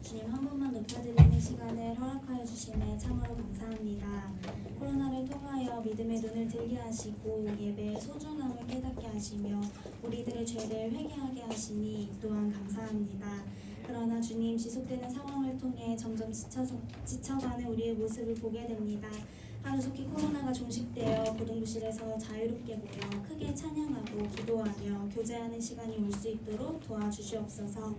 주님 한 분만 높여드리는 시간을 허락하여 주심에 참으로 감사합니다. 코로나를 통하여 믿음의 눈을 들게 하시고 예배의 소중함을 깨닫게 하시며 우리들의 죄를 회개하게 하시니 이 또한 감사합니다. 그러나 주님, 지속되는 상황을 통해 점점 지쳐가는 우리의 모습을 보게 됩니다. 하루속히 코로나가 종식되어 고등부실에서 자유롭게 모여 크게 찬양하고 기도하며 교제하는 시간이 올 수 있도록 도와주시옵소서.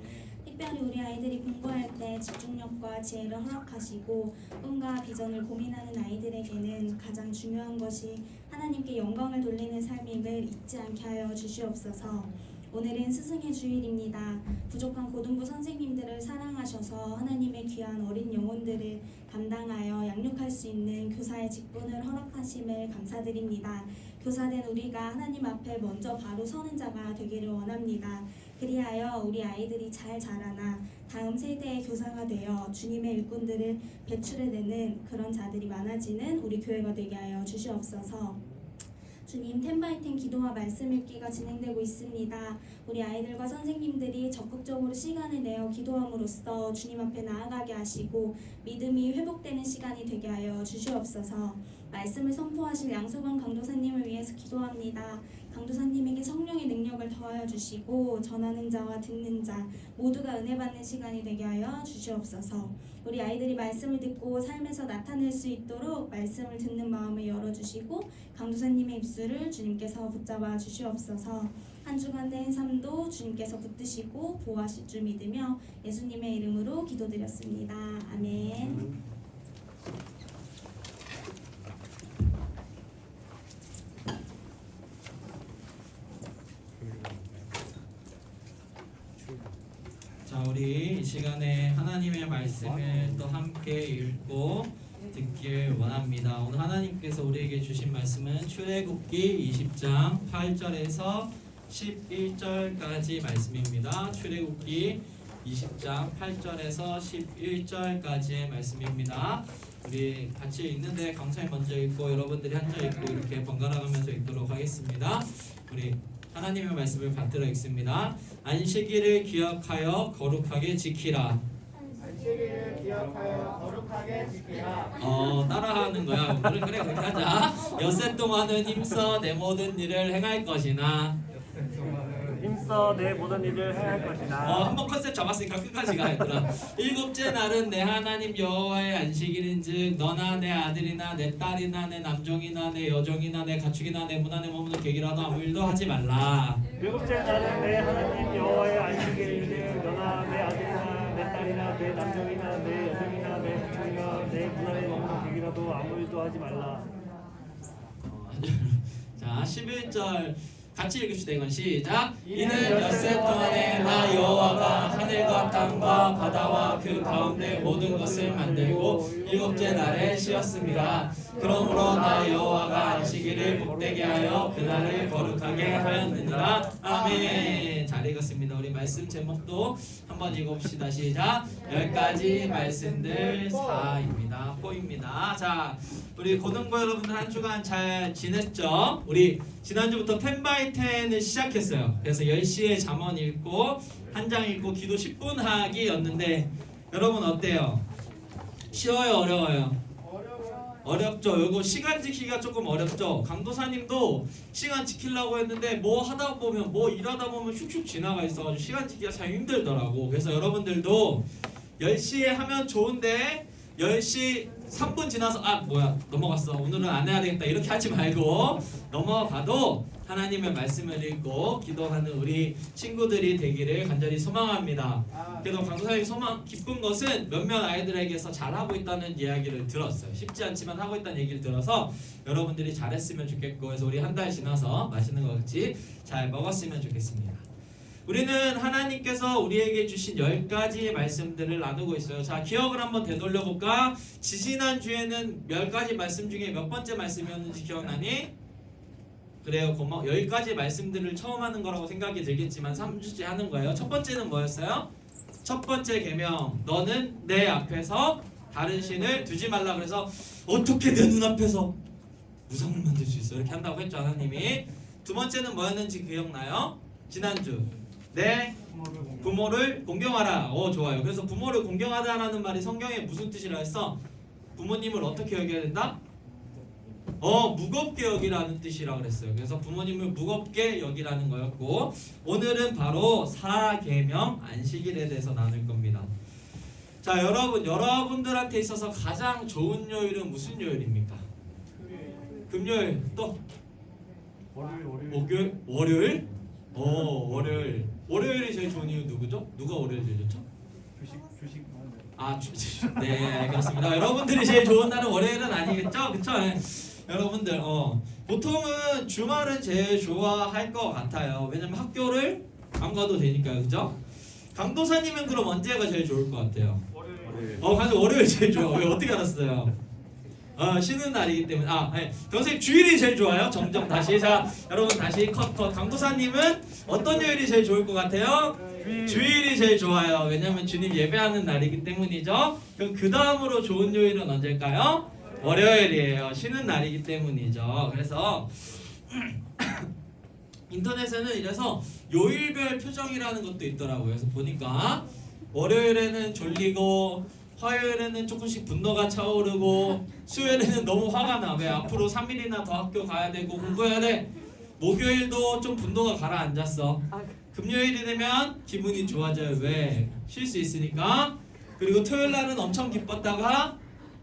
특별히 우리 아이들이 공부할 때 집중력과 지혜를 허락하시고 꿈과 비전을 고민하는 아이들에게는 가장 중요한 것이 하나님께 영광을 돌리는 삶임을 잊지 않게 하여 주시옵소서. 오늘은 스승의 주일입니다. 부족한 고등부 선생님들을 사랑하셔서 하나님의 귀한 어린 영혼들을 감당하여 양육할 수 있는 교사의 직분을 허락하심을 감사드립니다. 교사된 우리가 하나님 앞에 먼저 바로 서는 자가 되기를 원합니다. 그리하여 우리 아이들이 잘 자라나 다음 세대의 교사가 되어 주님의 일꾼들을 배출해내는 그런 자들이 많아지는 우리 교회가 되게 하여 주시옵소서. 주님, 10x10 기도와 말씀 읽기가 진행되고 있습니다. 우리 아이들과 선생님들이 적극적으로 시간을 내어 기도함으로써 주님 앞에 나아가게 하시고 믿음이 회복되는 시간이 되게 하여 주시옵소서. 말씀을 선포하실 양소건 강도사님을 위해서 기도합니다. 강도사님에게 성령의 능력을 더하여 주시고 전하는 자와 듣는 자 모두가 은혜 받는 시간이 되게 하여 주시옵소서. 우리 아이들이 말씀을 듣고 삶에서 나타낼 수 있도록 말씀을 듣는 마음을 열어주시고 강도사님의 입술을 주님께서 붙잡아 주시옵소서. 한 주간의 삶도 주님께서 붙드시고 보호하실 줄 믿으며 예수님의 이름으로 기도드렸습니다. 아멘. 자, 우리 이 시간에 하나님의 말씀을 또 함께 읽고 듣길 원합니다. 오늘 하나님께서 우리에게 주신 말씀은 출애굽기 20장 8절에서 11절까지 말씀입니다. 출애굽기 20장 8절에서 11절까지의 말씀입니다. 우리 같이 읽는데 강사님 먼저 읽고 여러분들이 한 절 읽고 이렇게 번갈아 가면서 읽도록 하겠습니다. 우리 하나님의 말씀을 받들어 읽습니다. 안식일을 기억하여 거룩하게 지키라. 안식일을 기억하여 거룩하게 지키라. 따라하는 거야. 오늘은 그래 그렇게 하자. 엿새 동안은 힘써 내 모든 일을 행할 것이나. 힘써 내 모든 일을 행할 것이나. 한번 컨셉 잡았으니까 끝까지 가 얘들아. 일곱째 날은 내 하나님 여호와의 안식일인즉 너나 내 아들이나 내 딸이나 내 남종이나 내 여종이나 내 가축이나 내 문화 내 몸으로 계기라도 아무 일도 하지 말라. 일곱째 날은 내 하나님 여호와의 안식일인즉 너나 내 아들이나 내 딸이나 내 남종이나 내 여종이나 내 가축이나 내 문화 내 몸으로 계기라도 아무 일도 하지 말라. 자, 11절 같이 읽읍시다. 이건 시작. 이는 엿새 동안에 나 여호와가 하늘과 땅과 바다와 그 가운데 모든 것을 만들고 일곱째 날에 쉬었습니다. 그러므로 나 여호와가 안식일을 복되게 하여 그날을 거룩하게 하였느니라. 아멘. 잘 읽었습니다. 우리 말씀 제목도 한번 읽어봅시다. 시작. 10가지 말씀들 4입니다. 포입니다. 자, 우리 고등부 여러분들 한 주간 잘 지냈죠? 우리 지난주부터 10x10을 시작했어요. 그래서 10시에 잠언 읽고 한 장 읽고 기도 10분 하기였는데 여러분 어때요? 쉬워요? 어려워요? 어렵죠. 요거 시간 지키기가 조금 어렵죠. 강도사님도 시간 지키려고 했는데 뭐 하다 보면 뭐 일하다 보면 슉슉 지나가 있어가지고 시간 지키기가 참 힘들더라고. 그래서 여러분들도 10시에 하면 좋은데 10시 3분 지나서 넘어갔어. 오늘은 안 해야 되겠다. 이렇게 하지 말고 넘어가도 하나님의 말씀을 읽고 기도하는 우리 친구들이 되기를 간절히 소망합니다. 그래도 강도사님이 기쁜 것은 몇몇 아이들에게서 잘하고 있다는 이야기를 들었어요. 쉽지 않지만 하고 있다는 얘기를 들어서 여러분들이 잘했으면 좋겠고, 그래서 우리 한 달 지나서 맛있는 거 같이 잘 먹었으면 좋겠습니다. 우리는 하나님께서 우리에게 주신 10가지 말씀들을 나누고 있어요. 자, 기억을 한번 되돌려볼까? 지지난 주에는 10가지 말씀 중에 몇 번째 말씀이었는지 기억나니? 그래요. 고마워. 10가지 말씀들을 처음 하는 거라고 생각이 들겠지만 3주째 하는 거예요. 첫 번째는 뭐였어요? 첫 번째 계명. 너는 내 앞에서 다른 신을 두지 말라. 그래서 어떻게 내 눈앞에서 우상을 만들 수 있어? 이렇게 한다고 했죠, 하나님이. 두 번째는 뭐였는지 기억나요? 지난주. 내 부모를 공경하라. 좋아요. 그래서 부모를 공경하다라는 말이 성경에 무슨 뜻이라 했어? 부모님을 어떻게 여겨야 된다? 무겁게 여기라는 뜻이라고 그랬어요. 그래서 부모님을 무겁게 여기라는 거였고, 오늘은 바로 사계명 안식일에 대해서 나눌 겁니다. 자, 여러분들한테 있어서 가장 좋은 요일은 무슨 요일입니까? 금요일, 또 월요일. 월요일? 월요일이 제일 좋은 이유 누구죠? 누가 월요일 제일 좋죠? 주식. 네, 그렇습니다. 여러분들이 제일 좋은 날은 월요일은 아니겠죠? 그쵸? 여러분들, 보통은 주말은 제일 좋아할 것 같아요. 왜냐면 학교를 안 가도 되니까요. 그죠? 강도사님은 그럼 언제가 제일 좋을 것 같아요? 월요일. 맞아, 월요일 제일 좋아. 왜 어떻게 알았어요? 쉬는 날이기 때문에. 네. 선생님 주일이 제일 좋아요. 정정 다시. 자, 여러분 다시 컷. 강도사님은 어떤 요일이 제일 좋을 것 같아요? 주일이 제일 좋아요. 왜냐면 주님 예배하는 날이기 때문이죠. 그럼 그 다음으로 좋은 요일은 언제일까요? 월요일이에요. 쉬는 날이기 때문이죠. 그래서 인터넷에는 이래서 요일별 표정이라는 것도 있더라고요. 그래서 보니까 월요일에는 졸리고, 화요일에는 조금씩 분노가 차오르고, 수요일에는 너무 화가 나. 왜 앞으로 3일이나 더 학교 가야 되고 공부해야 돼. 목요일도 좀 분노가 가라앉았어. 금요일이 되면 기분이 좋아져요. 왜? 쉴 수 있으니까. 그리고 토요일 날은 엄청 기뻤다가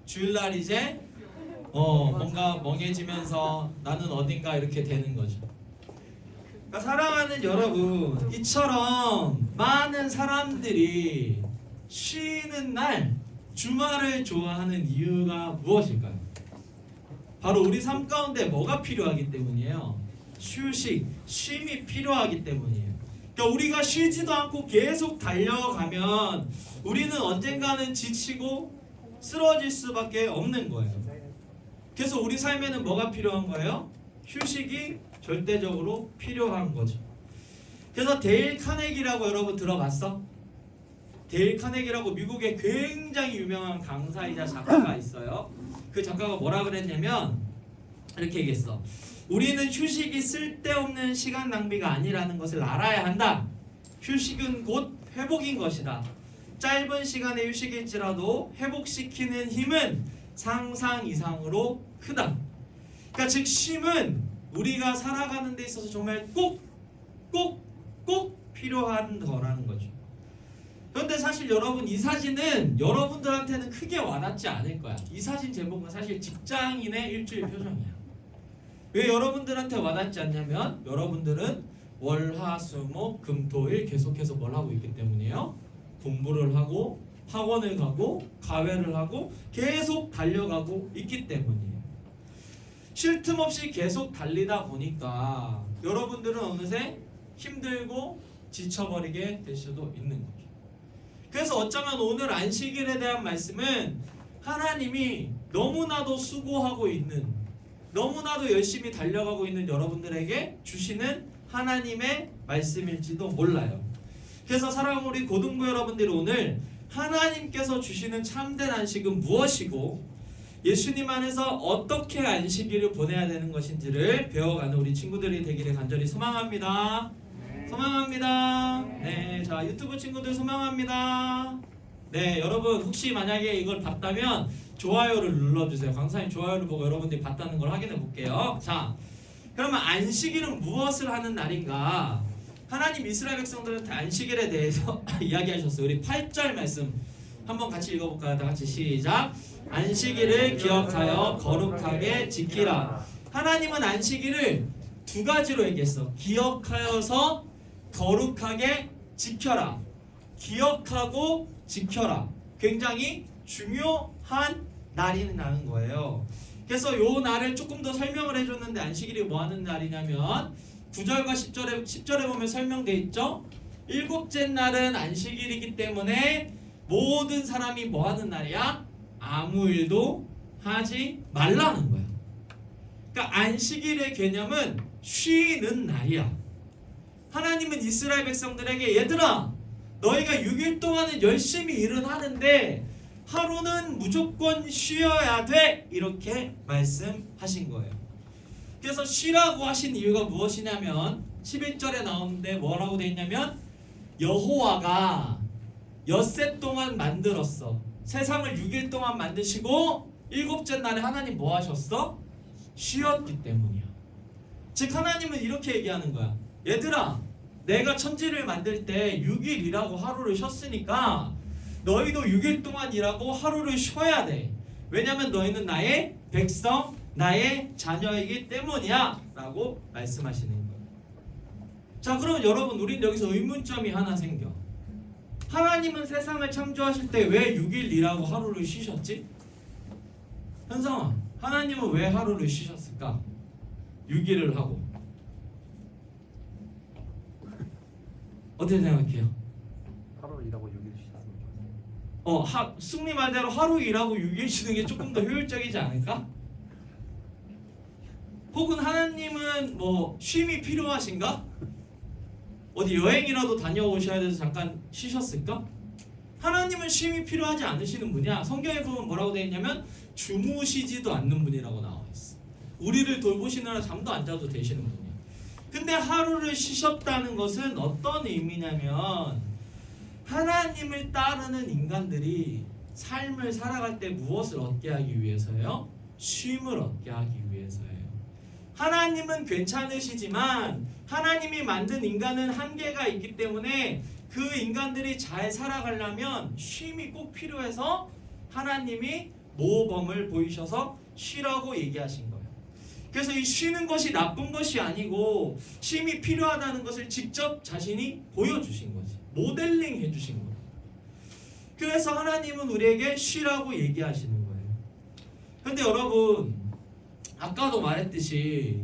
주일 날 이제 뭔가 멍해지면서 나는 어딘가 이렇게 되는 거죠. 그러니까 사랑하는 여러분, 이처럼 많은 사람들이 쉬는 날 주말을 좋아하는 이유가 무엇일까요? 바로 우리 삶 가운데 뭐가 필요하기 때문이에요? 휴식, 쉼이 필요하기 때문이에요. 그러니까 우리가 쉬지도 않고 계속 달려가면 우리는 언젠가는 지치고 쓰러질 수밖에 없는 거예요. 그래서 우리 삶에는 뭐가 필요한 거예요? 휴식이 절대적으로 필요한 거죠. 그래서 데일 카네기라고 여러분 들어봤어? 데일 카네기라고 미국의 굉장히 유명한 강사이자 작가가 있어요. 그 작가가 뭐라 그랬냐면 이렇게 얘기했어. 우리는 휴식이 쓸데없는 시간 낭비가 아니라는 것을 알아야 한다. 휴식은 곧 회복인 것이다. 짧은 시간의 휴식일지라도 회복시키는 힘은 상상 이상으로 크다. 그러니까 즉 쉼은 우리가 살아가는 데 있어서 정말 꼭 필요한 거라는 거죠. 그런데 사실 여러분, 이 사진은 여러분들한테는 크게 와닿지 않을 거야. 이 사진 제목은 사실 직장인의 일주일 표정이야. 왜 여러분들한테 와닿지 않냐면 여러분들은 월, 화, 수, 목, 금, 토, 일 계속해서 뭘 하고 있기 때문이에요. 공부를 하고 학원을 가고 과외를 하고 계속 달려가고 있기 때문이에요. 쉴 틈 없이 계속 달리다 보니까 여러분들은 어느새 힘들고 지쳐버리게 될 수도 있는 거죠. 그래서 어쩌면 오늘 안식일에 대한 말씀은 하나님이 너무나도 수고하고 있는, 너무나도 열심히 달려가고 있는 여러분들에게 주시는 하나님의 말씀일지도 몰라요. 그래서 사랑하는 우리 고등부 여러분들이 오늘 하나님께서 주시는 참된 안식은 무엇이고 예수님 안에서 어떻게 안식일을 보내야 되는 것인지를 배워가는 우리 친구들이 되기를 간절히 소망합니다. 소망합니다. 네, 자, 유튜브 친구들 소망합니다. 네, 여러분 혹시 만약에 이걸 봤다면 좋아요를 눌러주세요. 강사님 좋아요를 보고 여러분들이 봤다는 걸 확인해 볼게요. 자, 그러면 안식일은 무엇을 하는 날인가? 하나님 이스라엘 백성들한테 안식일에 대해서 이야기하셨어요. 우리 8절 말씀 한번 같이 읽어볼까요? 다 같이 시작. 안식일을 기억하여 거룩하게 지키라. 하나님은 안식일을 두 가지로 얘기했어. 기억하여서 거룩하게 지켜라. 기억하고 지켜라. 굉장히 중요한 날이라는 거예요. 그래서 요 날을 조금 더 설명을 해줬는데 안식일이 뭐 하는 날이냐면 9절과 10절에 보면 설명돼 있죠. 일곱째 날은 안식일이기 때문에 모든 사람이 뭐 하는 날이야? 아무 일도 하지 말라는 거야. 그러니까 안식일의 개념은 쉬는 날이야. 하나님은 이스라엘 백성들에게 얘들아 너희가 6일 동안은 열심히 일은 하는데 하루는 무조건 쉬어야 돼 이렇게 말씀하신 거예요. 그래서 쉬라고 하신 이유가 무엇이냐면 11절에 나오는데 뭐라고 돼 있냐면 여호와가 엿새 동안 만들었어. 세상을 6일 동안 만드시고 일곱째 날에 하나님 뭐 하셨어? 쉬었기 때문이야. 즉 하나님은 이렇게 얘기하는 거야. 얘들아, 내가 천지를 만들 때 6일 일하고 하루를 쉬었으니까 너희도 6일 동안 일하고 하루를 쉬어야 돼. 왜냐면 너희는 나의 백성, 나의 자녀이기 때문이야 라고 말씀하시는 거예요. 자, 그럼 여러분, 우린 여기서 의문점이 하나 생겨. 하나님은 세상을 창조하실 때 왜 6일 일하고 하루를 쉬셨지? 현성아, 하나님은 왜 하루를 쉬셨을까? 6일을 하고. 어떻게 생각해요? 하루 일하고 6일 쉬었으면 좋겠어요. 승리 말대로 하루 일하고 6일 쉬는 게 조금 더 효율적이지 않을까? 혹은 하나님은 뭐 쉼이 필요하신가? 어디 여행이라도 다녀오셔야 돼서 잠깐 쉬셨을까? 하나님은 쉼이 필요하지 않으시는 분이야. 성경에 보면 뭐라고 되어 있냐면 주무시지도 않는 분이라고 나와 있어. 우리를 돌보시느라 잠도 안 자도 되시는 분이야. 근데 하루를 쉬셨다는 것은 어떤 의미냐면 하나님을 따르는 인간들이 삶을 살아갈 때 무엇을 얻게 하기 위해서요? 쉼을 얻게 하기 위해서예요. 하나님은 괜찮으시지만 하나님이 만든 인간은 한계가 있기 때문에 그 인간들이 잘 살아가려면 쉼이 꼭 필요해서 하나님이 모범을 보이셔서 쉬라고 얘기하신 거예요. 그래서 이 쉬는 것이 나쁜 것이 아니고 쉼이 필요하다는 것을 직접 자신이 보여주신 거지. 모델링 해주신 거예요. 그래서 하나님은 우리에게 쉬라고 얘기하시는 거예요. 근데 여러분, 아까도 말했듯이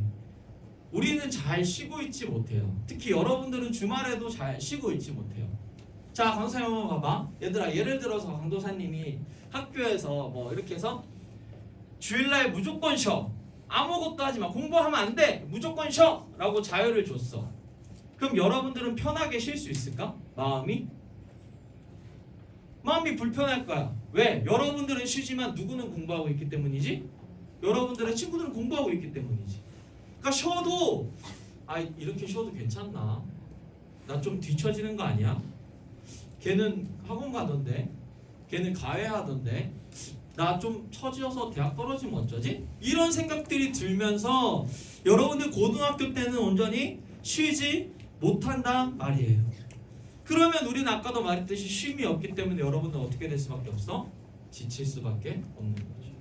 우리는 잘 쉬고 있지 못해요. 특히 여러분들은 주말에도 잘 쉬고 있지 못해요. 자, 강사님 한번 봐봐. 얘들아, 예를 들어서 강도사님이 학교에서 뭐 이렇게 해서 주일날 무조건 쉬어. 아무것도 하지 마. 공부하면 안 돼. 무조건 쉬어. 라고 자유를 줬어. 그럼 여러분들은 편하게 쉴 수 있을까? 마음이 불편할 거야. 왜? 여러분들은 쉬지만 누구는 공부하고 있기 때문이지? 여러분들의 친구들은 공부하고 있기 때문이지. 그러니까 쉬어도 이렇게 쉬어도 괜찮나? 나 좀 뒤처지는 거 아니야? 걔는 학원 가던데, 걔는 가외 하던데, 나 좀 처지어서 대학 떨어지면 어쩌지? 이런 생각들이 들면서 여러분들 고등학교 때는 온전히 쉬지 못한단 말이에요. 그러면 우리는 아까도 말했듯이 쉼이 없기 때문에 여러분은 어떻게 될 수밖에 없어? 지칠 수밖에 없는 거죠.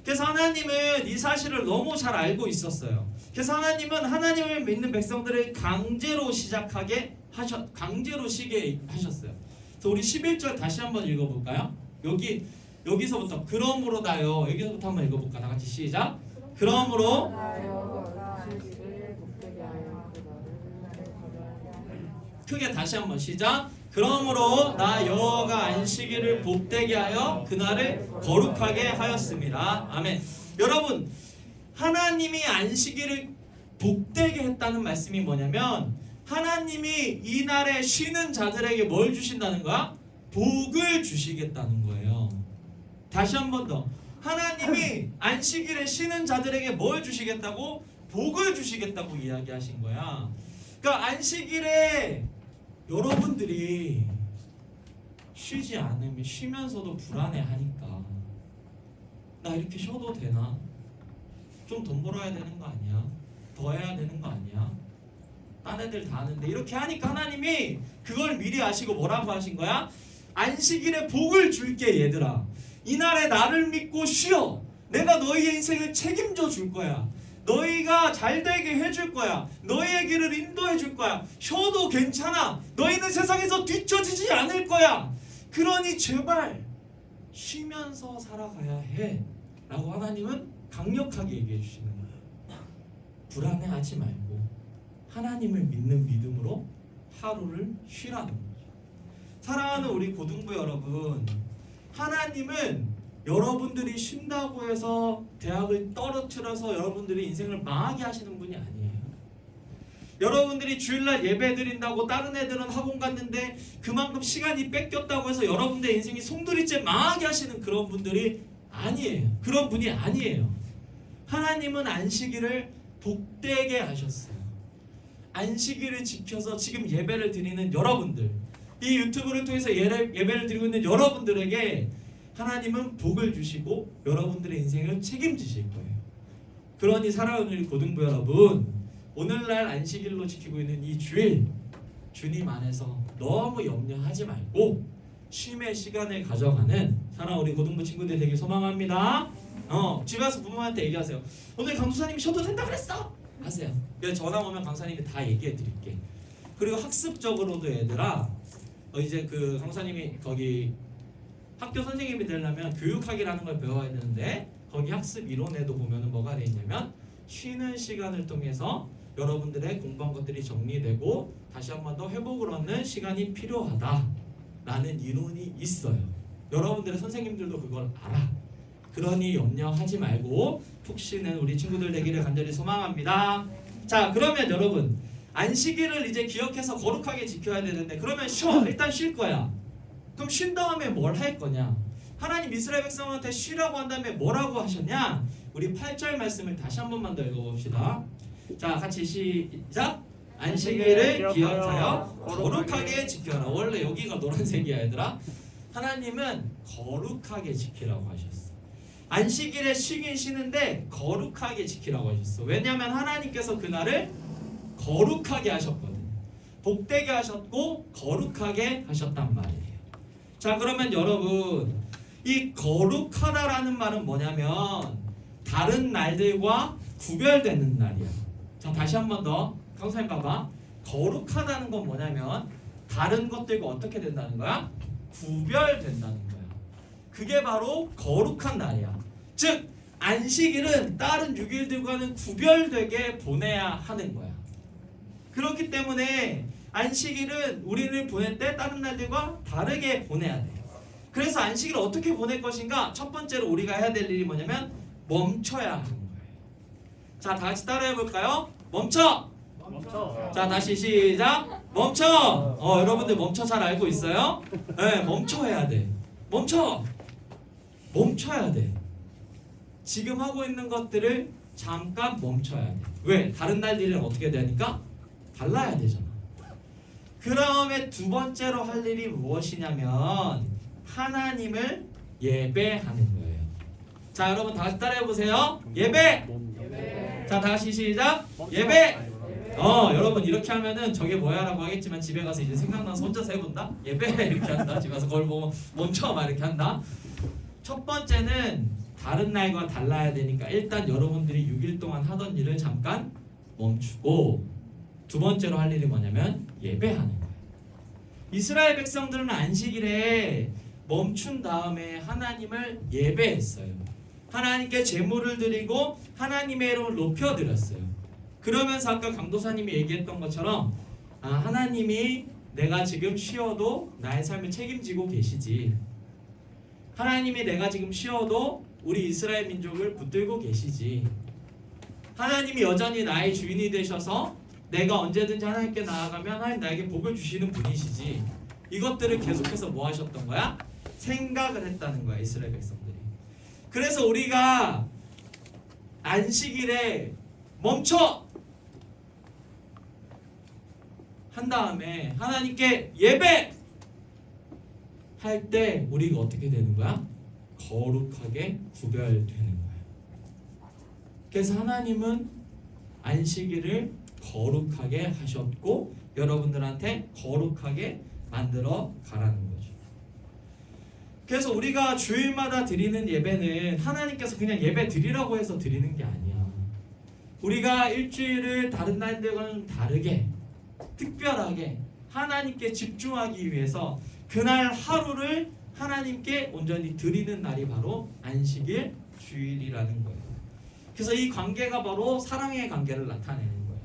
그래서 하나님은 이 사실을 너무 잘 알고 있었어요. 그래서 하나님은 하나님을 믿는 백성들을 강제로 쉬게 하셨어요. 그래서 우리 11절 다시 한번 읽어볼까요? 여기서부터 그러므로다요. 여기서부터 한번 읽어볼까? 다 같이 시작. 그러므로 크게 다시 한번 시작. 그러므로 나 여호와가 안식일을 복되게 하여 그날을 거룩하게 하였습니다. 아멘. 여러분, 하나님이 안식일을 복되게 했다는 말씀이 뭐냐면 하나님이 이 날에 쉬는 자들에게 뭘 주신다는 거야? 복을 주시겠다는 거예요. 다시 한 번 더. 하나님이 안식일에 쉬는 자들에게 뭘 주시겠다고? 복을 주시겠다고 이야기하신 거야. 그러니까 안식일에 여러분들이 쉬지 않으면 쉬면서도 불안해하니까 나 이렇게 쉬어도 되나? 좀 돈 벌어야 되는 거 아니야? 더 해야 되는 거 아니야? 딴 애들 다 하는데 이렇게 하니까 하나님이 그걸 미리 아시고 뭐라고 하신 거야? 안식일에 복을 줄게 얘들아. 이날에 나를 믿고 쉬어. 내가 너희의 인생을 책임져 줄 거야. 너희가 잘 되게 해줄 거야. 너희의 길을 인도해 줄 거야. 쉬어도 괜찮아. 너희는 세상에서 뒤처지지 않을 거야. 그러니 제발 쉬면서 살아가야 해 라고 하나님은 강력하게 얘기해 주시는 거예요. 불안해하지 말고 하나님을 믿는 믿음으로 하루를 쉬라는 거죠. 사랑하는 우리 고등부 여러분, 하나님은 여러분들이 쉰다고 해서 대학을 떨어뜨려서 여러분들이 인생을 망하게 하시는 분이 아니에요. 여러분들이 주일날 예배 드린다고 다른 애들은 학원 갔는데 그만큼 시간이 뺏겼다고 해서 여러분들의 인생이 송두리째 망하게 하시는 그런 분들이 아니에요. 그런 분이 아니에요. 하나님은 안식일을 복되게 하셨어요. 안식일을 지켜서 지금 예배를 드리는 여러분들, 이 유튜브를 통해서 예배를 드리고 있는 여러분들에게 하나님은 복을 주시고 여러분들의 인생을 책임지실 거예요. 그러니 사랑하는 우리 고등부 여러분, 오늘날 안식일로 지키고 있는 이 주일, 주님 안에서 너무 염려하지 말고 쉼의 시간을 가져가는 사랑하는 우리 고등부 친구들 되길 소망합니다. 집에 가서 부모한테 얘기하세요. 오늘 강도사님이 쉬어도 된다 그랬어 하세요. 그래서 전화 오면 강사님이 다 얘기해 드릴게. 그리고 학습적으로도 얘들아, 이제 그 강사님이 거기 학교 선생님이 되려면 교육학이라는 걸 배워야 되는데, 거기 학습 이론에도 보면은 뭐가 돼 있냐면 쉬는 시간을 통해서 여러분들의 공부한 것들이 정리되고 다시 한 번 더 회복을 얻는 시간이 필요하다라는 이론이 있어요. 여러분들의 선생님들도 그걸 알아. 그러니 염려하지 말고 푹 쉬는 우리 친구들 되기를 간절히 소망합니다. 자, 그러면 여러분, 안식일을 이제 기억해서 거룩하게 지켜야 되는데, 그러면 일단 쉴 거야. 그럼 쉰 다음에 뭘 할 거냐? 하나님 이스라엘 백성한테 쉬라고 한 다음에 뭐라고 하셨냐? 우리 8절 말씀을 다시 한 번만 더 읽어봅시다. 자, 같이 시작. 안식일을 기억하여 거룩하게 지켜라. 원래 여기가 노란색이야 얘들아. 하나님은 거룩하게 지키라고 하셨어. 안식일에 쉬긴 쉬는데 거룩하게 지키라고 하셨어. 왜냐하면 하나님께서 그날을 거룩하게 하셨거든. 복되게 하셨고 거룩하게 하셨단 말이에요. 자, 그러면 여러분, 이 거룩하다라는 말은 뭐냐면 다른 날들과 구별되는 날이야. 자, 다시 한 번 더 강사님 봐봐. 거룩하다는 건 뭐냐면 다른 것들과 어떻게 된다는 거야? 구별된다는 거야. 그게 바로 거룩한 날이야. 즉 안식일은 다른 6일들과는 구별되게 보내야 하는 거야. 그렇기 때문에 안식일은 우리를 보낼 때 다른 날들과 다르게 보내야 돼. 그래서 안식일을 어떻게 보낼 것인가? 첫 번째로 우리가 해야 될 일이 뭐냐면 멈춰야 하는 거예요. 자, 다 같이 따라해 볼까요? 멈춰! 자, 다시 시작! 멈춰! 여러분들 멈춰 잘 알고 있어요? 네, 멈춰야 돼. 멈춰야 돼. 지금 하고 있는 것들을 잠깐 멈춰야 돼. 왜? 다른 날들은 어떻게 되니까? 달라야 되잖아. 그 다음에 두 번째로 할 일이 무엇이냐면 하나님을 예배하는 거예요. 자, 여러분 다시 따라해 보세요. 예배! 자, 다시 시작! 예배! 여러분 이렇게 하면은 저게 뭐야라고 하겠지만 집에 가서 이제 생각나서 혼자서 해본다? 예배! 이렇게 한다. 집에 가서 그걸 보고 멈춰 막 이렇게 한다. 첫 번째는 다른 날과 달라야 되니까 일단 여러분들이 6일 동안 하던 일을 잠깐 멈추고, 두 번째로 할 일이 뭐냐면 예배하는 거예요. 이스라엘 백성들은 안식일에 멈춘 다음에 하나님을 예배했어요. 하나님께 제물을 드리고 하나님의 이름을 높여드렸어요. 그러면서 아까 강도사님이 얘기했던 것처럼 하나님이 내가 지금 쉬어도 나의 삶을 책임지고 계시지. 하나님이 내가 지금 쉬어도 우리 이스라엘 민족을 붙들고 계시지. 하나님이 여전히 나의 주인이 되셔서 내가 언제든지 하나님께 나아가면 하나님 나에게 복을 주시는 분이시지. 이것들을 계속해서 뭐 하셨던 거야? 생각을 했다는 거야, 이스라엘 백성들이. 그래서 우리가 안식일에 멈춰! 한 다음에 하나님께 예배! 할 때 우리가 어떻게 되는 거야? 거룩하게 구별되는 거야. 그래서 하나님은 안식일을 거룩하게 하셨고 여러분들한테 거룩하게 만들어 가라는 거죠. 그래서 우리가 주일마다 드리는 예배는 하나님께서 그냥 예배 드리라고 해서 드리는 게 아니야. 우리가 일주일을 다른 날들과는 다르게 특별하게 하나님께 집중하기 위해서 그날 하루를 하나님께 온전히 드리는 날이 바로 안식일 주일이라는 거예요. 그래서 이 관계가 바로 사랑의 관계를 나타내는 거예요.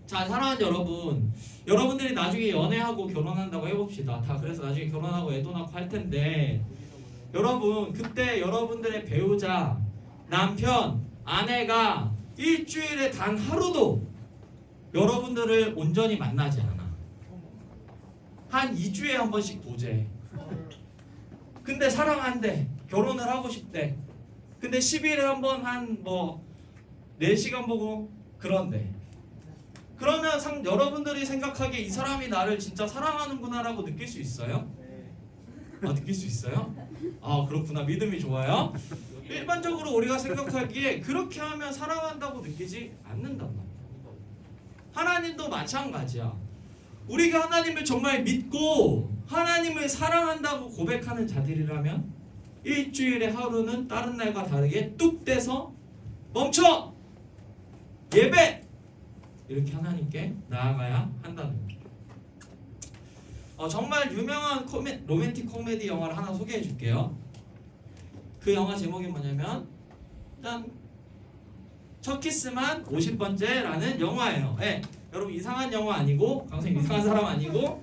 자, 사랑하는 여러분, 여러분들이 나중에 연애하고 결혼한다고 해봅시다. 다 그래서 나중에 결혼하고 애도 낳고 할 텐데, 여러분 그때 여러분들의 배우자, 남편, 아내가 일주일에 단 하루도 여러분들을 온전히 만나지 않아. 한 2주에 한 번씩 보재. 근데 사랑한대. 결혼을 하고 싶대. 근데 10일에 한 번 한 4시간 보고 그런데 그러면 여러분들이 생각하기에 이 사람이 나를 진짜 사랑하는구나라고 느낄 수 있어요? 느낄 수 있어요? 그렇구나. 믿음이 좋아요. 일반적으로 우리가 생각하기에 그렇게 하면 사랑한다고 느끼지 않는단 말이야. 하나님도 마찬가지야. 우리가 하나님을 정말 믿고 하나님을 사랑한다고 고백하는 자들이라면 일주일에 하루는 다른 날과 다르게 뚝 떼서 멈춰! 예배! 이렇게 하나님께 나아가야 한다는 거예요. 정말 유명한 로맨틱 코미디 영화를 하나 소개해 줄게요. 그 영화 제목이 뭐냐면 일단 첫 키스만 50번째라는 영화예요. 네, 여러분 이상한 영화 아니고 강선생님 이상한 사람 아니고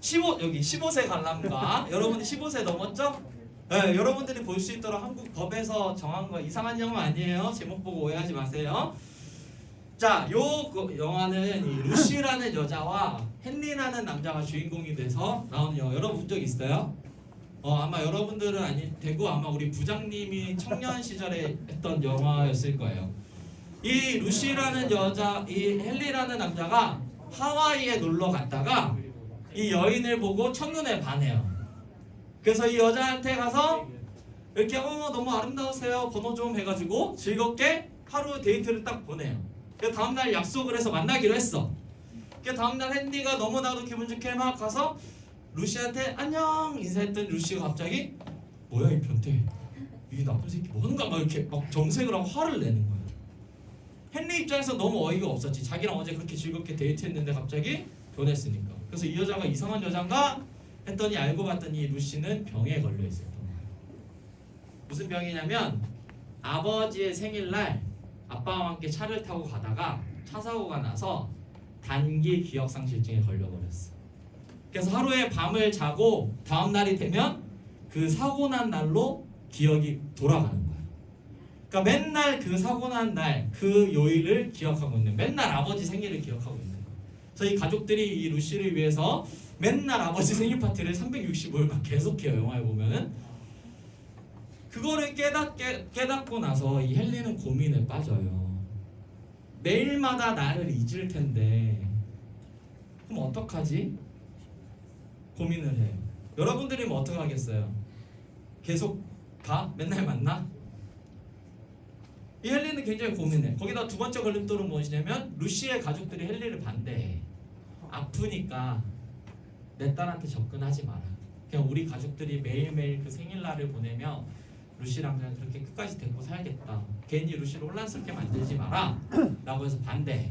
15세 관람가 여러분들 15세 넘었죠? 네, 여러분들이 볼 수 있도록 한국 법에서 정한 거 이상한 영화 아니에요. 제목 보고 오해하지 마세요. 자, 영화는 이 루시라는 여자와 헨리라는 남자가 주인공이 돼서 나오는 영화. 여러분 본 적 있어요? 아마 여러분들은 되고 아마 우리 부장님이 청년 시절에 했던 영화였을 거예요. 이 루시라는 여자, 이 헨리라는 남자가 하와이에 놀러 갔다가 이 여인을 보고 첫눈에 반해요. 그래서 이 여자한테 가서 이렇게 너무 아름다우세요. 번호 좀 해가지고 즐겁게 하루 데이트를 딱 보내요. 그 다음날 약속을 해서 만나기로 했어. 그 다음날 헨리가 너무나도 기분 좋게 막 가서 루시한테 안녕 인사했던 루시가 갑자기 뭐야 이 변태 이 나쁜 새끼 뭐 하는가 막 이렇게 막 정색을 하고 화를 내는 거야. 헨리 입장에서 너무 어이가 없었지. 자기랑 어제 그렇게 즐겁게 데이트했는데 갑자기 변했으니까. 그래서 이 여자가 이상한 여잔가 했더니 알고 봤더니 루시는 병에 걸려 있었던 거야. 무슨 병이냐면 아버지의 생일날 아빠와 함께 차를 타고 가다가 차 사고가 나서 단기 기억상실증에 걸려버렸어. 그래서 하루에 밤을 자고 다음 날이 되면 그 사고 난 날로 기억이 돌아가는 거야. 그러니까 맨날 그 사고 난 날, 그 요일을 기억하고 있는, 맨날 아버지 생일을 기억하고 있는 거야. 그래서 이 가족들이 이 루시를 위해서 맨날 아버지 생일 파티를 365일만 계속해요. 영화에 보면은. 그거를 깨닫고 나서 이 헨리는 고민에 빠져요. 매일마다 나를 잊을 텐데 그럼 어떡하지? 고민을 해요. 여러분들이면 어떻게 하겠어요? 계속 가? 맨날 만나? 이 헨리는 굉장히 고민해. 거기다 두 번째 걸림돌은 무엇이냐면 루시의 가족들이 헨리를 반대해. 아프니까 내 딸한테 접근하지 마라. 그냥 우리 가족들이 매일매일 그 생일날을 보내며 루시랑 그냥 그렇게 끝까지 데리고 살겠다. 괜히 루시를 혼란스럽게 만들지 마라 라고 해서 반대해.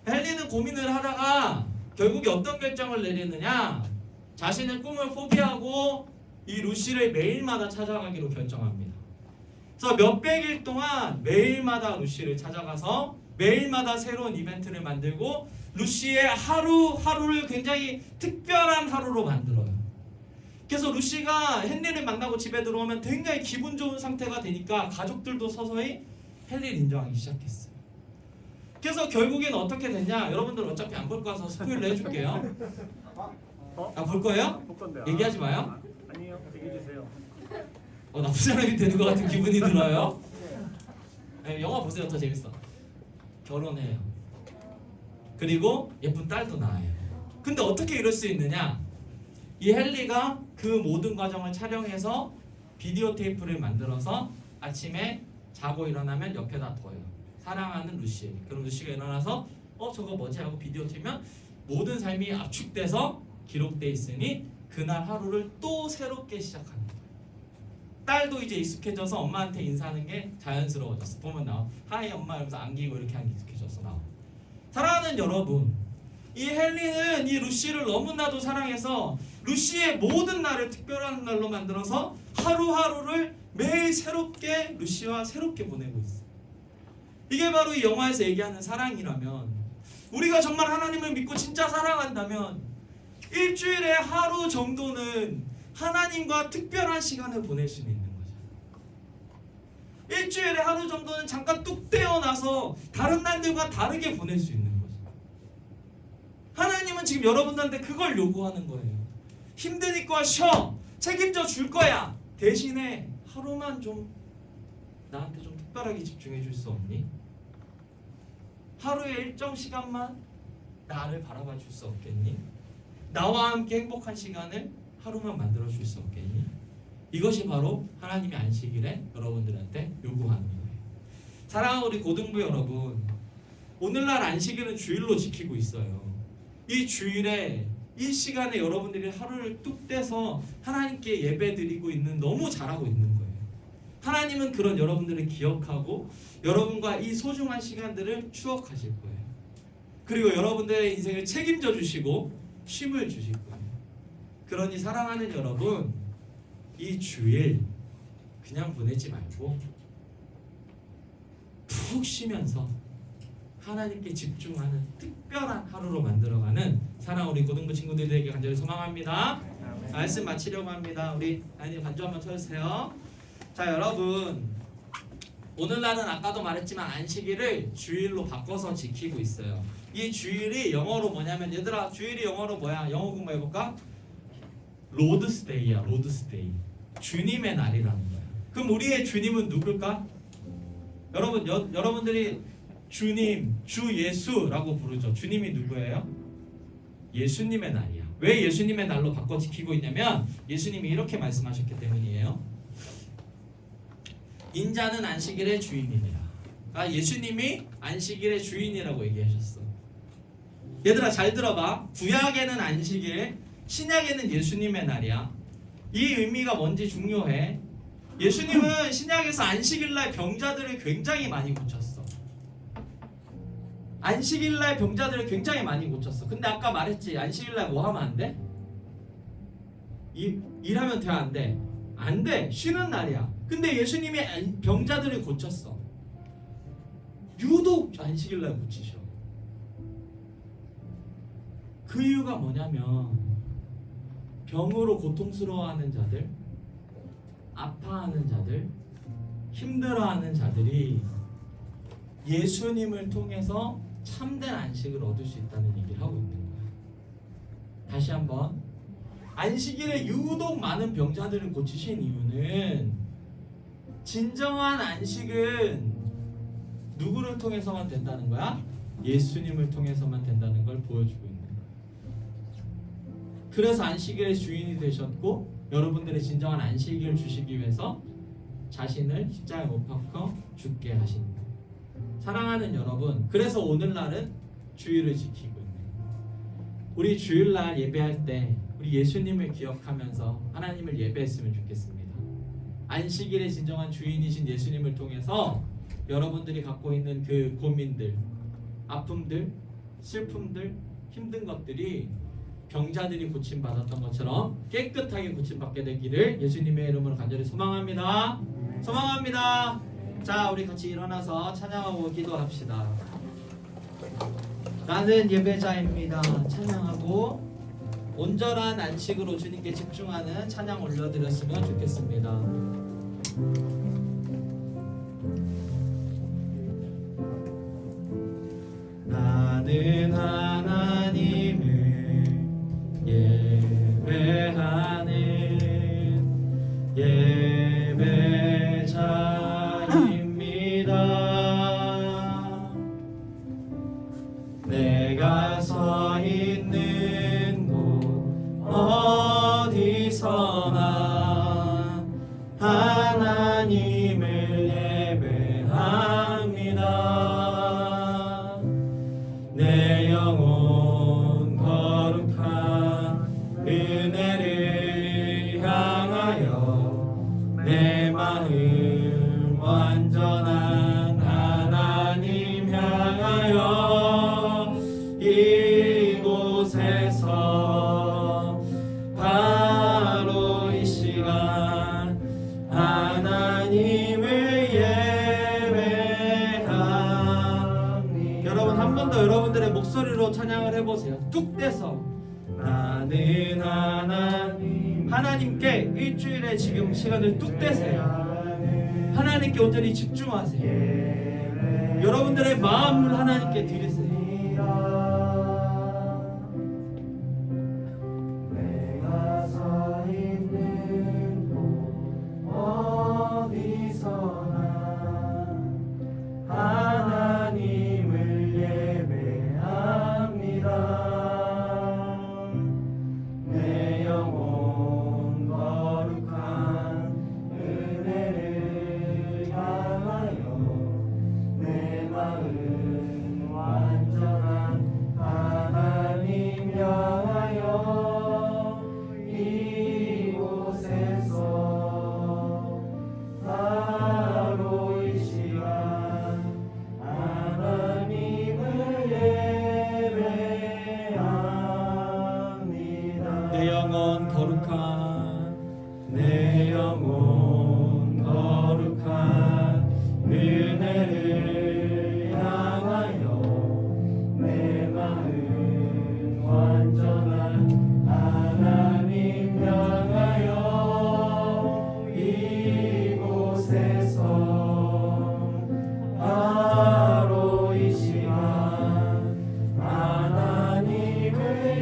헨리는 고민을 하다가 결국에 어떤 결정을 내리느냐, 자신의 꿈을 포기하고 이 루시를 매일마다 찾아가기로 결정합니다. 그래서 몇백일 동안 매일마다 루시를 찾아가서 매일마다 새로운 이벤트를 만들고 루시의 하루하루를 굉장히 특별한 하루로 만들어요. 그래서 루시가 헨리를 만나고 집에 들어오면 굉장히 기분 좋은 상태가 되니까 가족들도 서서히 헨리를 인정하기 시작했어요. 그래서 결국엔 어떻게 됐냐? 여러분들 어차피 안 볼 거라서 스포일러 해줄게요. 볼 거예요? 볼 건데. 얘기하지 마요. 아니요, 얘기해 주세요. 나쁜 사람이 되는 것 같은 기분이 들어요. 네, 영화 보세요. 더 재밌어. 결혼해요. 그리고 예쁜 딸도 낳아요. 근데 어떻게 이럴 수 있느냐? 이 헨리가 그 모든 과정을 촬영해서 비디오 테이프를 만들어서 아침에 자고 일어나면 옆에다 둬요. 사랑하는 루시. 그럼 루시가 일어나서 저거 뭐지 하고 비디오 틀면 모든 삶이 압축돼서 기록돼 있으니 그날 하루를 또 새롭게 시작하는 거예요. 딸도 이제 익숙해져서 엄마한테 인사하는 게 자연스러워졌어. 보면 나와. 하이 엄마 이러면서 안기고 이렇게 하는 게 익숙해져서 나와. 사랑하는 여러분, 이 헨리는 이 루시를 너무나도 사랑해서 루시의 모든 날을 특별한 날로 만들어서 하루하루를 매일 새롭게 루시와 새롭게 보내고 있어요. 이게 바로 이 영화에서 얘기하는 사랑이라면, 우리가 정말 하나님을 믿고 진짜 사랑한다면 일주일에 하루 정도는 하나님과 특별한 시간을 보낼 수 있는 거죠. 일주일에 하루 정도는 잠깐 뚝 떼어놔서 다른 날들과 다르게 보낼 수 있는 거죠. 하나님은 지금 여러분들한테 그걸 요구하는 거예요. 힘드니까 쉬어. 책임져 줄 거야. 대신에 하루만 좀 나한테 좀 특별하게 집중해 줄 수 없니? 하루에 일정 시간만 나를 바라봐 줄 수 없겠니? 나와 함께 행복한 시간을 하루만 만들어 줄 수 없겠니? 이것이 바로 하나님의 안식일에 여러분들한테 요구하는 거예요. 사랑하는 우리 고등부 여러분, 오늘날 안식일은 주일로 지키고 있어요. 이 주일에 이 시간에 여러분들이 하루를 뚝 떼서 하나님께 예배 드리고 있는, 너무 잘하고 있는 거예요. 하나님은 그런 여러분들을 기억하고 여러분과 이 소중한 시간들을 추억하실 거예요. 그리고 여러분들의 인생을 책임져 주시고 쉼을 주실 거예요. 그러니 사랑하는 여러분, 이 주일 그냥 보내지 말고 푹 쉬면서 하나님께 집중하는 특별한 하루로 만들어가는 사랑 우리 고등부 친구들에게 간절히 소망합니다. 말씀 마치려고 합니다. 우리 아니 반주 한번 쳐주세요. 자, 여러분, 오늘날은 아까도 말했지만 안식일을 주일로 바꿔서 지키고 있어요. 이 주일이 영어로 뭐냐면, 얘들아, 주일이 영어로 뭐야? 영어 공부해볼까? 로드스데이야. 로드스데이. 주님의 날이라는 거야. 그럼 우리의 주님은 누굴까? 여러분, 여러분들이 주님, 주 예수라고 부르죠. 주님이 누구예요? 예수님의 날이야. 왜 예수님의 날로 바꿔 지키고 있냐면, 예수님이 이렇게 말씀하셨기 때문이에요. 인자는 안식일의 주인이니라. 그러니까 예수님이 안식일의 주인이라고 얘기하셨어. 얘들아, 잘 들어봐. 구약에는 안식일, 신약에는 예수님의 날이야. 이 의미가 뭔지 중요해. 예수님은 신약에서 안식일날 병자들을 굉장히 많이 고쳤어. 안식일날 병자들을 굉장히 많이 고쳤어. 근데 아까 말했지, 안식일날 뭐 하면 안 돼? 일하면 돼, 안 돼? 안 돼. 쉬는 날이야. 근데 예수님이 병자들을 고쳤어. 유독 안식일날 고치셔. 그 이유가 뭐냐면, 병으로 고통스러워하는 자들, 아파하는 자들, 힘들어하는 자들이 예수님을 통해서 참된 안식을 얻을 수 있다는 얘기를 하고 있는 거야. 다시 한번, 안식일에 유독 많은 병자들을 고치신 이유는, 진정한 안식은 누구를 통해서만 된다는 거야? 예수님을 통해서만 된다는 걸 보여주고 있는 거야. 그래서 안식일의 주인이 되셨고, 여러분들의 진정한 안식일을 주시기 위해서 자신을 십자가에 못 박혀 죽게 하신 거예요. 사랑하는 여러분, 그래서 오늘날은 주일을 지키고 있는 거예요. 우리 주일날 예배할 때 우리 예수님을 기억하면서 하나님을 예배했으면 좋겠습니다. 안식일의 진정한 주인이신 예수님을 통해서 여러분들이 갖고 있는 그 고민들, 아픔들, 슬픔들, 힘든 것들이 병자들이 고침받았던 것처럼 깨끗하게 고침받게 되기를 예수님의 이름으로 간절히 소망합니다. 소망합니다. 자, 우리 같이 일어나서 찬양하고 기도합시다. 나는 예배자입니다. 찬양하고 온전한 안식으로 주님께 집중하는 찬양 올려드렸으면 좋겠습니다. 나는 하나님을 예배하는 예배자입니다. 내가 서 있는 곳 어디서나 하나님을 예배합니다. 내 영혼 거룩한 은혜를 향하여 내 마음 완전한 하나님 향하여 이곳에서 바로 이 시간 하나님을 예배합니다. 여러분, 한 번 더 여러분들의 목소리로 찬양을 해보세요. 뚝 떼서 나는 하나님께 일주일에 지금 시간을 뚝 떼세요. 하나님께 온전히 집중하세요. 여러분들의 마음을 하나님께 드리세요. 내가 서 있는 곳 어디서나 하나님을 내 영혼 거룩한 내 영혼 거룩한 은혜를 향하여 내 마음 완전한 하나님 향하여 이곳에서 바로 이 시간 하나님을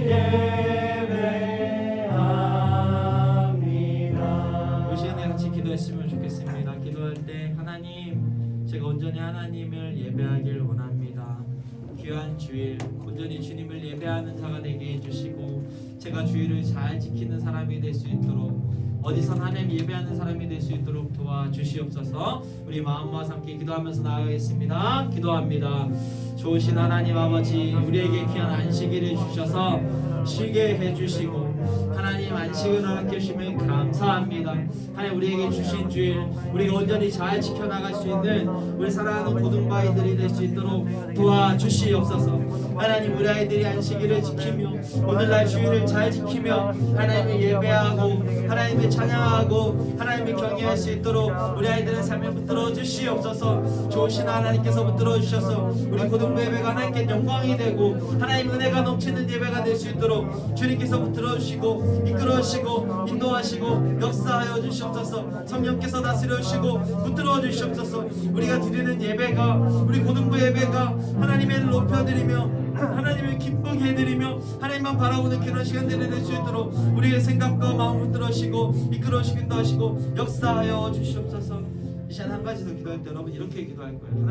예배합니다. 이 시간에 같이 기도했으면 좋겠습니다. 기도할 때 하나님, 제가 온전히 하나님을 예배하길 원합니다. 귀한 주일 온전히 주님을 예배하는 자가 되게 해주시고 제가 주일을 잘 지키는 사람이 될 수 있도록 어디선 하나님 예배하는 사람이 될 수 있도록 도와주시옵소서. 우리 마음과 함께 기도하면서 나아가겠습니다. 기도합니다. 좋으신 하나님 아버지, 우리에게 귀한 안식일을 주셔서 쉬게 해주시고 하나님 안식을 허락해 주시면 감사합니다. 하나님 우리에게 주신 주일 우리가 온전히 잘 지켜나갈 수 있는 우리 사랑하는 고등바이들이 될 수 있도록 도와주시옵소서. 하나님 우리 아이들이 안식일을 지키며 오늘날 주일을 잘 지키며 하나님을 예배하고 하나님을 찬양하고 하나님을 경외할 수 있도록 우리 아이들의 삶에 붙들어 주시옵소서. 좋으신 하나님께서 붙들어 주셔서 우리 고등부 예배가 하나님께 영광이 되고 하나님 은혜가 넘치는 예배가 될 수 있도록 주님께서 붙들어 주시고 이끌어 주시고 인도하시고 역사하여 주시옵소서. 성령께서 다스려 주시고 붙들어 주시옵소서. 우리가 드리는 예배가 우리 고등부 예배가 하나님을 높여드리며 하나님을 기쁘게 해드리며 하나님만 바라보는 그런 시간들이 될 수 있도록 우리의 생각과 마음을 붙들어주시고 이끌어주시고 인도하시고 역사하여 주시옵소서. 이 시간 한 가지 더 기도할 때 여러분 이렇게 기도할 거예요.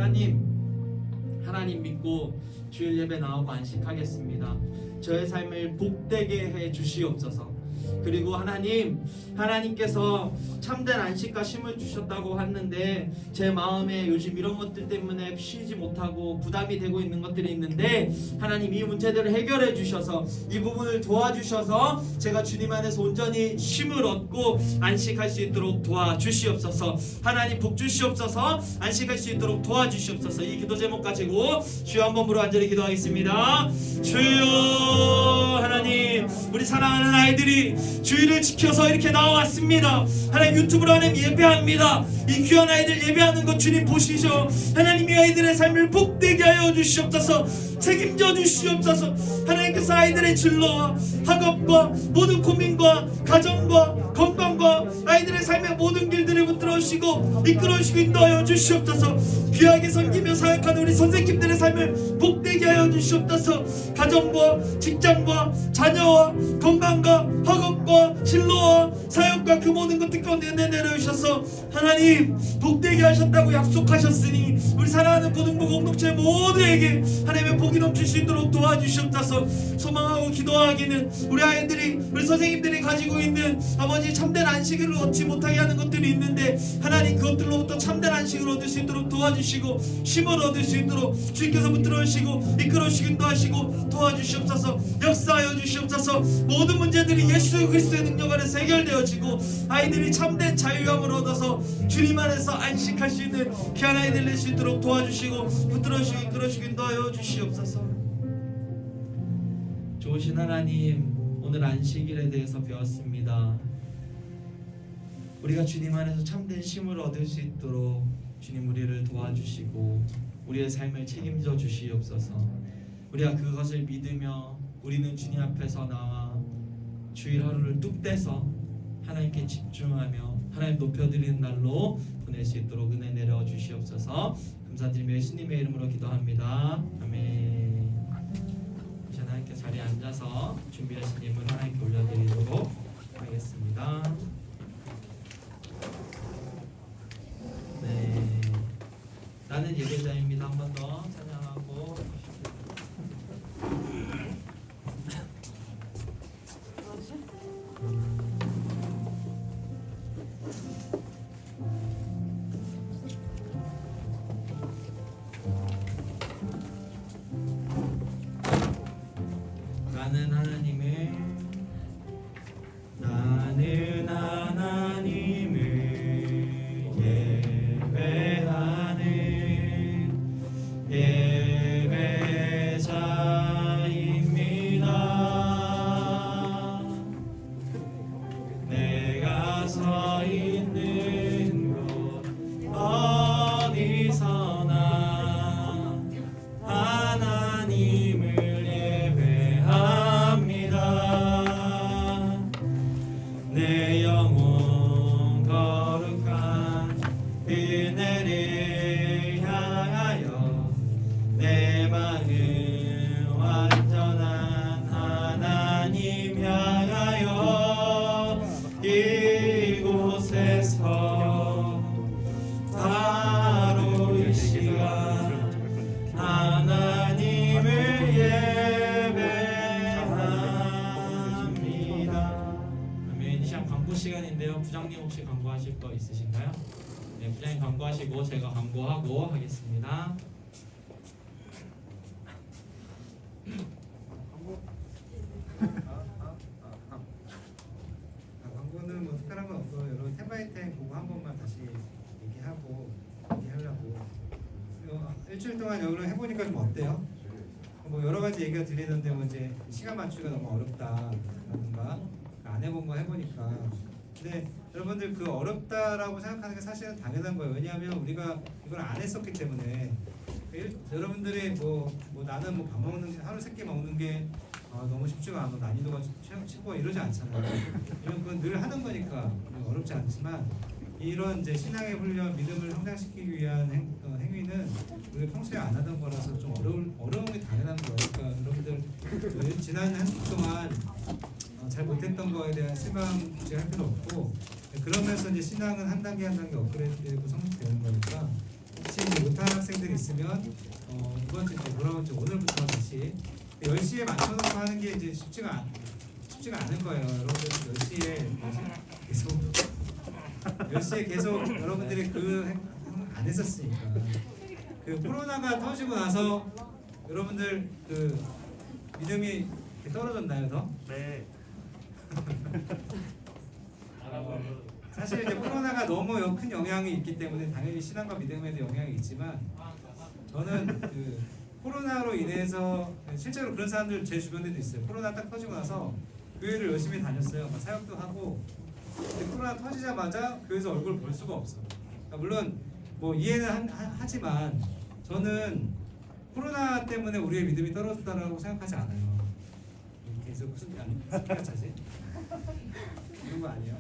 하나님 믿고 주일 예배 나오고 안식하겠습니다. 저의 삶을 복되게 해 주시옵소서. 그리고 하나님께서 참된 안식과 쉼을 주셨다고 하는데 제 마음에 요즘 이런 것들 때문에 쉬지 못하고 부담이 되고 있는 것들이 있는데 하나님 이 문제들을 해결해 주셔서 이 부분을 도와주셔서 제가 주님 안에서 온전히 쉼을 얻고 안식할 수 있도록 도와주시옵소서. 하나님 복 주시옵소서. 안식할 수 있도록 도와주시옵소서. 이 기도 제목 가지고 주여 한번 부르 간절히 기도하겠습니다. 주여 하나님, 우리 사랑하는 아이들이 주일을 지켜서 이렇게 나와왔습니다. 하나님 유튜브로 하나님 예배합니다. 이 귀한 아이들 예배하는 것 주님 보시죠. 하나님 이 아이들의 삶을 복되게 하여 주시옵소서. 책임져 주시옵소서. 하나님께서 아이들의 진로와 학업과 모든 고민과 가정과 건강과 아이들의 삶의 모든 길들을 붙들어 주시고 이끌어 주시고 인도하여 주시옵소서. 귀하게 섬기며 사역하는 우리 선생님들의 삶을 복되게 하여 주시옵소서. 가정과 직장과 자녀와 건강과 학업과 진로와 사역과 그 모든 것들 가운데 은혜 내려주셔서 하나님 복되게 하셨다고 약속하셨으니 우리 사랑하는 고등부 공동체 모두에게 하나님의 복이 넘칠 수 있도록 도와주시옵소서. 소망하고 기도하기는 우리 아이들이 우리 선생님들이 가지고 있는 아버지 참된 안식을 얻지 못하게 하는 것들이 있는데 하나님 그것들로부터 참된 안식을 얻을 수 있도록 도와주시고 쉼을 얻을 수 있도록 주님께서 붙들어 주시고 이끌어 주시고 인도하시고 도와주시옵소서. 역사하여 주시옵소서. 모든 문제들이 예수 그리스도의 능력 안에서 해결되어지고 아이들이 참된 자유함을 얻어서 주님 안에서 안식할 수 있는 귀한 아이들 될 수 있도록 도와주시고 붙들어 주시고 이끌어 주시고 인도하여 주시옵소서. 좋으신 하나님, 오늘 안식일에 대해서 배웠습니다. 우리가 주님 안에서 참된 쉼을 얻을 수 있도록 주님 우리를 도와주시고 우리의 삶을 책임져 주시옵소서. 우리가 그것을 믿으며 우리는 주님 앞에서 나와 주일 하루를 뚝 떼서 하나님께 집중하며 하나님 높여드리는 날로 보낼 수 있도록 은혜 내려 주시옵소서. 감사드리며 예수님의 이름으로 기도합니다. 아멘. 이제 하나님께 자리에 앉아서 준비하신 예물 하나님께 올려드리도록 하겠습니다. 네, 나는 예배자입니다. 한 번 더 찬양하고 나는 하나님을 예배하는 예배자입니다. 시간인데요. 부장님 혹시 광고하실 거 있으신가요? 네, 부장님 광고하시고 제가 광고하고 하겠습니다. 광고는 뭐 특별한 건 없고 여러분 텐바이텐 그거 한 번만 다시 얘기하려고 일주일 동안 여기로 해보니까 좀 어때요? 뭐 여러 가지 얘기가 들리는데 뭐 이제 시간 맞추기가 너무 어렵다라든가 안 해본 거 해보니까 근데 여러분들 그 어렵다라고 생각하는 게 사실은 당연한 거예요. 왜냐하면 우리가 이걸 안 했었기 때문에 여러분들이 뭐 나는 뭐 밥 먹는 게 하루 3끼 먹는 게 너무 쉽지가 않아 난이도가 최고 이러지 않잖아요. 이런 건 늘 하는 거니까 어렵지 않지만 이런 이제 신앙의 훈련, 믿음을 성장시키기 위한 행위는 우리가 평소에 안 하던 거라서 좀 어려운 게 당연한 거예요. 그러니까 여러분들 지난 한 주 동안 잘 못했던 거에 대한 실망 주의할 필요 없고 그러면서 이제 신앙은 한 단계 한 단계 업그레이드되고 성숙되는 거니까 혹시 이제 못하는 학생들이 있으면 이번 주 돌아온 주 오늘부터 다시 10시에 맞춰놓고 하는 게 이제 쉽지가 않은 거예요. 여러분들 10시에 계속 여러분들이 안 했었으니까 그 코로나가 터지고 나서 여러분들 그 믿음이 떨어졌나요 더? 네. 사실 이제 코로나가 너무 큰 영향이 있기 때문에 당연히 신앙과 믿음에도 영향이 있지만 저는 그 코로나로 인해서 실제로 그런 사람들 제 주변에도 있어요. 코로나 딱 터지고 나서 교회를 열심히 다녔어요. 막 사역도 하고. 근데 코로나 터지자마자 교회에서 얼굴 볼 수가 없어. 그러니까 물론 뭐 이해는 하지만 저는 코로나 때문에 우리의 믿음이 떨어졌다라고 생각하지 않아요. 계속 무슨 스피가 차지? 이런 거 아니에요?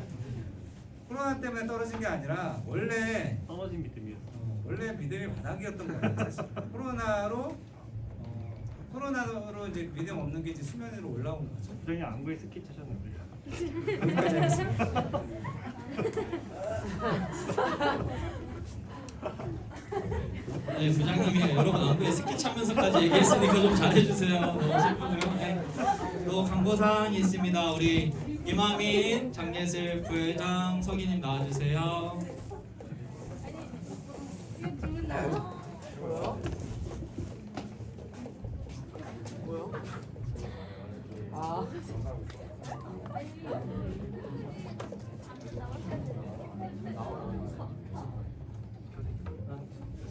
코로나 때문에 떨어진 게 아니라 원래 떨어진 믿음이었어. 원래 믿음이 바닥이었던 거예요. 사실 코로나로 이제 믿음 없는 게 이제 수면 위로 올라온 거죠. 부장님 안구에 스키 차셨는데. 여기까지 하겠습니다. 네, 부장님이 여러분 안구에 스키 차면서까지 얘기했으니까 좀 잘해주세요. 너무 슬프고요. 네. 또 광고사항이 있습니다. 우리 이마민 장예슬 부회장 서기님 나와주세요.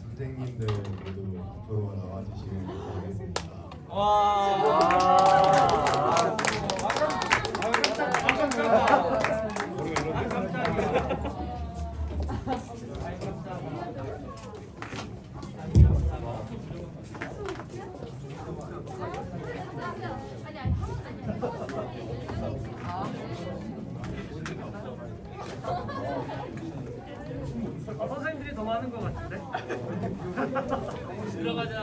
선생님들 모두 앞으로 나와주시면 감사하겠습니다. 선생님들이 더 많은 것 같은데? 들어가자.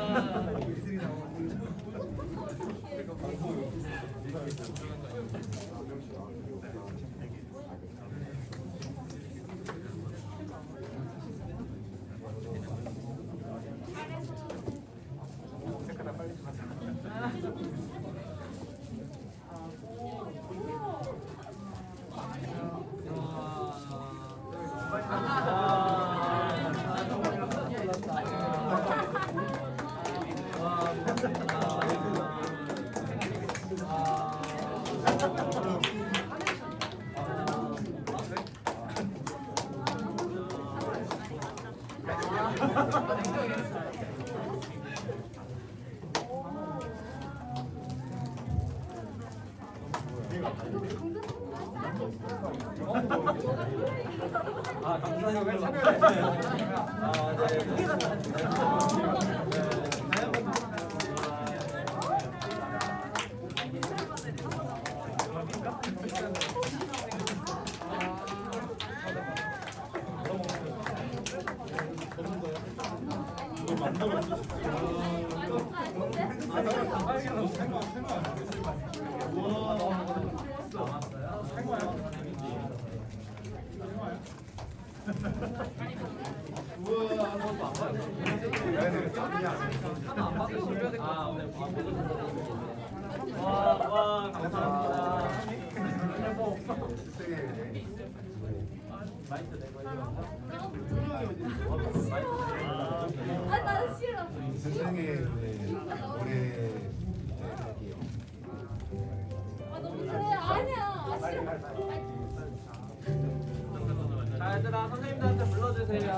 와, 감사합니다. 나 싫어. 스승의 올해 너무 그래. 아니야. 싫어. 자, 얘들아 선생님들한테 불러주세요.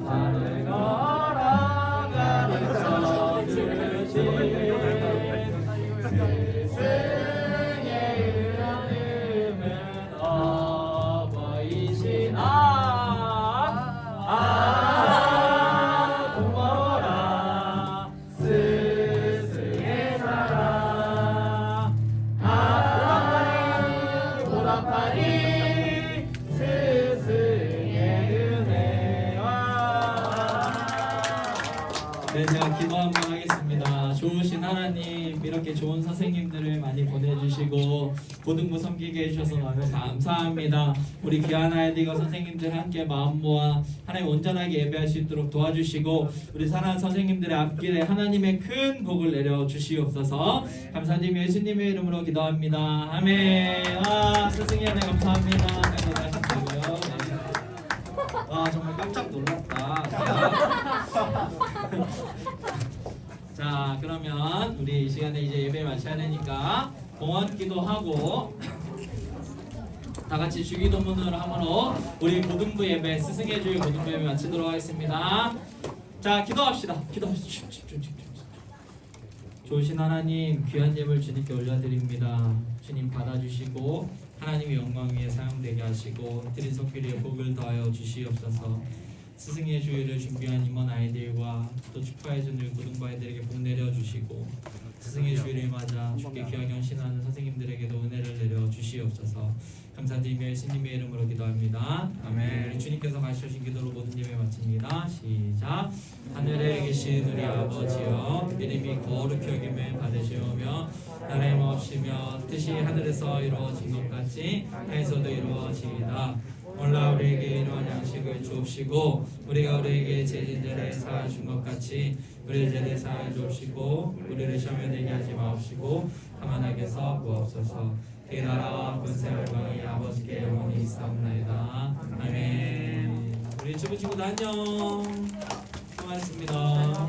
하늘 걸어가는 서주신 스승의 이름은 어버이신 고마워라 스승의 사랑 보답하리 스승의 은혜와. 네, 제가 기도 한번 하겠습니다. 좋으신 하나님, 이렇게 좋은 선생님들을 많이 보내주시고 고등부 섬기게 해주셔서 너무 감사합니다. 우리 귀한 아이들과 선생님들 함께 마음 모아 하나님 온전하게 예배할 수 있도록 도와주시고 우리 사랑하는 선생님들의 앞길에 하나님의 큰 복을 내려 주시옵소서. 감사드리며 예수님의 이름으로 기도합니다. 아멘. 스승이 하나 감사합니다. 감사드리고요. 와, 정말 깜짝 놀랐다. 자, 그러면 우리 이 시간에 이제 예배 마쳐야 되니까 봉헌 기도하고 다 같이 주기도문을 함으로 우리 고등부 예배, 스승의 주일 고등부 예배 마치도록 하겠습니다. 자, 기도합시다. 기도합시다. 좋으신 하나님, 귀한 예물 주님께 올려드립니다. 주님 받아주시고 하나님의 영광 위에 사용되게 하시고 드린 손길에 복을 더하여 주시옵소서. 스승의 주일을 준비한 임원 아이들과 또 축하해준 우리 고등부 아이들에게 복 내려주시고 스승의 주일을 맞아 주께 귀하게 헌신하는 선생님들에게도 은혜를 내려 주시옵소서. 감사드리며 예수님의 이름으로 기도합니다. 아멘. 우리 주님께서 가르쳐주신 기도로 모든 예배 마칩니다. 시작. 하늘에 계신 우리 아버지여, 이름이 거룩히 여김을 받으시오며 나라의 마옵시며 뜻이 하늘에서 이루어진 것 같이 땅에서도 이루어지이다. 오늘날 우리에게 이러한 양식을 주옵시고 우리가 우리에게 죄진들을 사하여 준 것 같이 우리의 죄를 사하여 주옵시고 우리를 시험에 들게 하지 마옵시고 다만 악에서 구하옵소서. 그 나라와 권세와 영광이 아버지께 영원히 있사옵나이다. 아멘. 우리 주부 친구들 안녕. 수고하셨습니다.